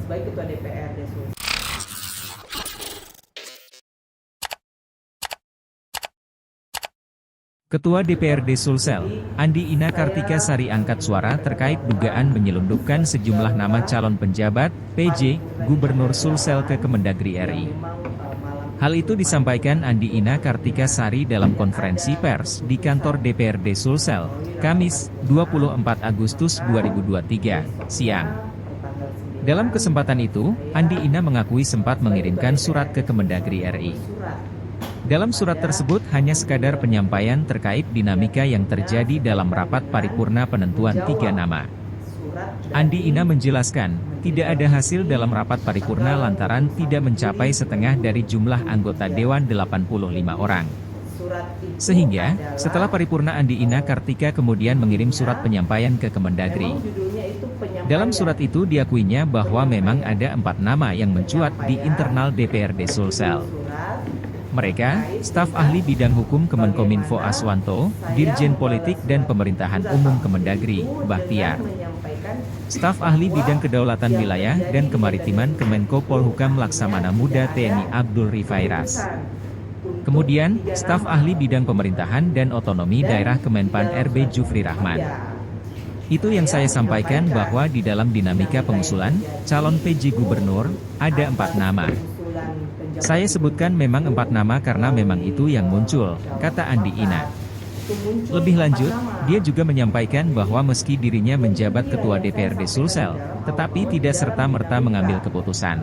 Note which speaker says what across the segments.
Speaker 1: sebagai Ketua DPRD Sulsel.
Speaker 2: Ketua DPRD Sulsel, Andi Ina Kartika Sari angkat suara terkait dugaan menyelundupkan sejumlah nama calon penjabat, PJ, Gubernur Sulsel ke Kemendagri RI. Hal itu disampaikan Andi Ina Kartika Sari dalam konferensi pers di kantor DPRD Sulsel, Kamis, 24 Agustus 2023, siang. Dalam kesempatan itu, Andi Ina mengakui sempat mengirimkan surat ke Kemendagri RI. Dalam surat tersebut hanya sekadar penyampaian terkait dinamika yang terjadi dalam rapat paripurna penentuan 3 nama. Andi Ina menjelaskan, tidak ada hasil dalam rapat paripurna lantaran tidak mencapai setengah dari jumlah anggota Dewan 85 orang. Sehingga, setelah paripurna Andi Ina Kartika kemudian mengirim surat penyampaian ke Kemendagri. Dalam surat itu diakuinya bahwa memang ada 4 nama yang mencuat di internal DPRD Sulsel. Mereka, staf ahli bidang hukum Kemenkominfo Aswanto, Dirjen Politik dan Pemerintahan Umum Kemendagri, Bahtiar. Staf ahli bidang kedaulatan wilayah dan kemaritiman Kemenko Polhukam Laksamana Muda TNI Abdul Rifairas. Kemudian, staf ahli bidang pemerintahan dan otonomi daerah Kemenpan RB Jufri Rahman. Itu yang saya sampaikan bahwa di dalam dinamika pengusulan, calon PJ Gubernur, ada 4 nama. Saya sebutkan memang 4 nama karena memang itu yang muncul, kata Andi Ina. Lebih lanjut, dia juga menyampaikan bahwa meski dirinya menjabat Ketua DPRD Sulsel, tetapi tidak serta-merta mengambil keputusan.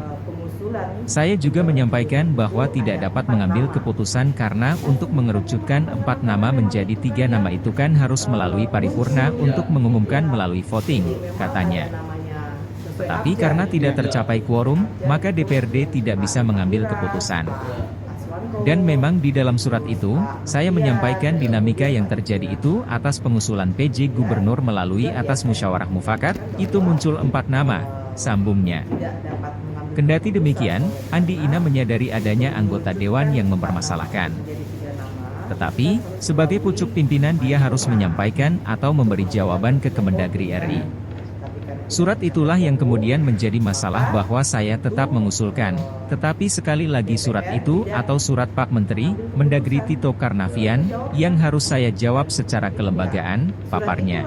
Speaker 2: Saya juga menyampaikan bahwa tidak dapat mengambil keputusan karena untuk mengerucutkan 4 nama menjadi 3 nama itu kan harus melalui paripurna untuk mengumumkan melalui voting, katanya. Tetapi karena tidak tercapai quorum, maka DPRD tidak bisa mengambil keputusan. Dan memang di dalam surat itu, saya menyampaikan dinamika yang terjadi itu atas pengusulan PJ Gubernur melalui atas musyawarah mufakat, itu muncul 4 nama, sambungnya. Kendati demikian, Andi Ina menyadari adanya anggota dewan yang mempermasalahkan. Tetapi, sebagai pucuk pimpinan dia harus menyampaikan atau memberi jawaban ke Kemendagri RI. Surat itulah yang kemudian menjadi masalah bahwa saya tetap mengusulkan, tetapi sekali lagi surat itu atau surat Pak Menteri, Mendagri Tito Karnavian, yang harus saya jawab secara kelembagaan, paparnya.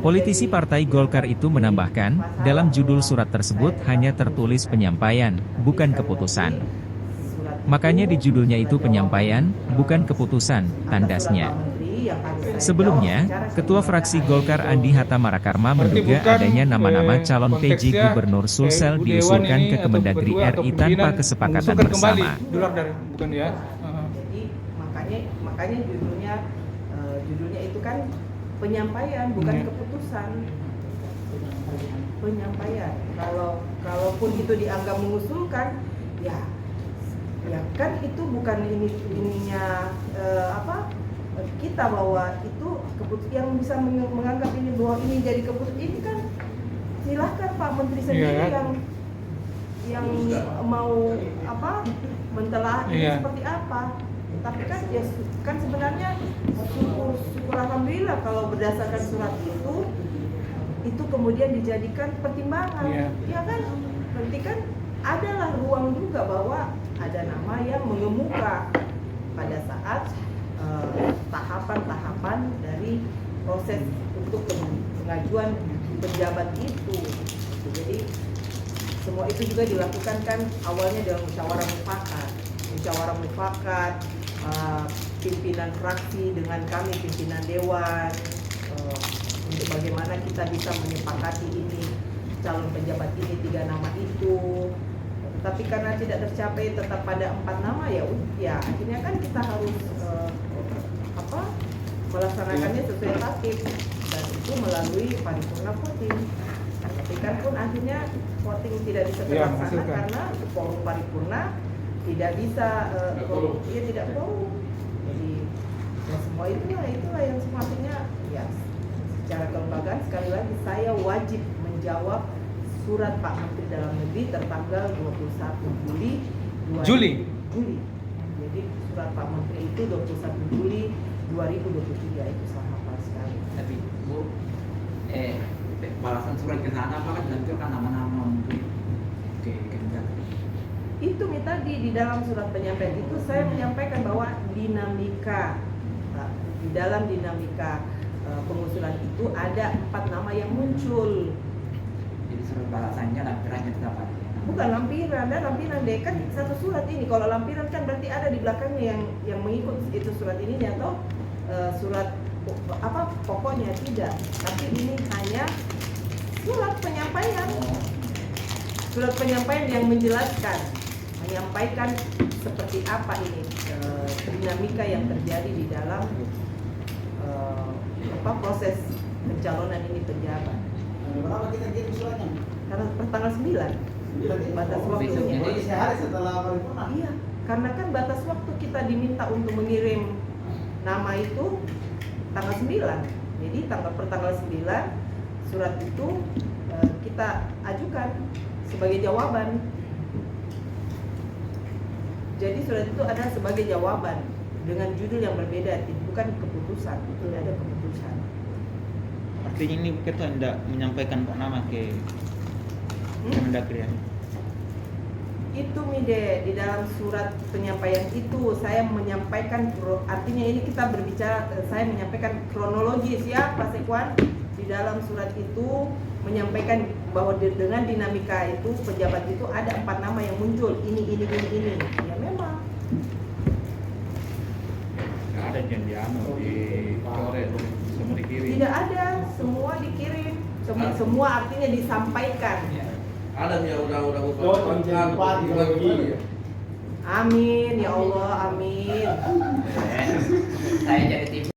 Speaker 2: Politisi Partai Golkar itu menambahkan, dalam judul surat tersebut hanya tertulis penyampaian, bukan keputusan. Makanya di judulnya itu penyampaian, bukan keputusan, tandasnya. Sebelumnya, Ketua Fraksi Golkar Andi Hatta Marakarma menduga adanya nama-nama calon PJ Gubernur Sulsel diusulkan ke Kemendagri RI tanpa kesepakatan bersama.
Speaker 1: Jadi makanya judulnya itu kan penyampaian, bukan keputusan. Penyampaian. Kalaupun itu dianggap mengusulkan, ya kan itu bukan ininya kita bahwa itu yang bisa menganggap ini bahwa ini jadi keputusan ini kan silahkan Pak Menteri sendiri yang mau mentelah ini seperti apa. Tapi kan ya kan sebenarnya syukur alhamdulillah kalau berdasarkan surat itu kemudian dijadikan pertimbangan. Ya kan berarti kan adalah ruang juga bahwa ada nama yang mengemuka pada saat tahapan-tahapan dari proses untuk pengajuan penjabat itu. Jadi semua itu juga dilakukan kan awalnya dalam musyawarah mufakat, pimpinan fraksi dengan kami pimpinan dewan untuk bagaimana kita bisa menyepakati ini calon penjabat ini 3 nama itu. Tapi karena tidak tercapai tetap pada 4 nama ya akhirnya kan kita harus melaksanakannya sesuai tatib dan itu melalui paripurna voting. Tapi kan pun akhirnya voting tidak bisa terlaksana karena forum paripurna tidak bisa tidak forum. Jadi ya semua itulah yang semestinya ya secara kelembagaan sekali lagi saya wajib menjawab surat Pak Menteri Dalam Negeri tertanggal 21 Juli. Jadi surat Pak Menteri itu 21 Juli 2023 itu sama Pak sekali.
Speaker 3: Tapi Bu, balasan surat ke sana apakah dilampirkan nama-nama menteri?
Speaker 1: di dalam surat penyampaian itu saya menyampaikan bahwa dinamika, di dalam dinamika pengusulan itu ada 4 nama yang muncul.
Speaker 3: Jadi surat balasannya lampirannya tetap ada.
Speaker 1: Bukan lampiran, dan lampiran deh kan satu surat ini. Kalau lampiran kan berarti ada di belakangnya yang mengikut itu surat ini atau surat apa pokoknya tidak. Tapi ini hanya surat penyampaian. Surat penyampaian yang menjelaskan, menyampaikan seperti apa ini dinamika yang terjadi di dalam proses pencalonan ini penjabat.
Speaker 4: Berapa kita kirim suratnya?
Speaker 1: Karena tanggal 9 batas waktunya.
Speaker 4: Jadi sehari setelah paripurna.
Speaker 1: Iya, karena kan batas waktu kita diminta untuk mengirim nama itu tanggal 9. Jadi tanggal 9 surat itu kita ajukan sebagai jawaban. Jadi surat itu ada sebagai jawaban dengan judul yang berbeda, bukan keputusan. Tidak ada keputusan.
Speaker 5: Artinya ini kita tidak menyampaikan Pak nama ke Kemendagri.
Speaker 1: Itu Mide, di dalam surat penyampaian itu saya menyampaikan, artinya ini kita berbicara, saya menyampaikan kronologis ya Pak Sekwan. Di dalam surat itu menyampaikan bahwa dengan dinamika itu pejabat itu ada 4 nama yang muncul, ini. Ya memang.
Speaker 6: Nggak ada yang dicoret, semua dikirim.
Speaker 1: Tidak ada, semua dikirim, semua artinya disampaikan.
Speaker 6: Ada yang udah
Speaker 4: Bagi.
Speaker 1: Amin ya Allah, amin.
Speaker 3: Saya jadi tim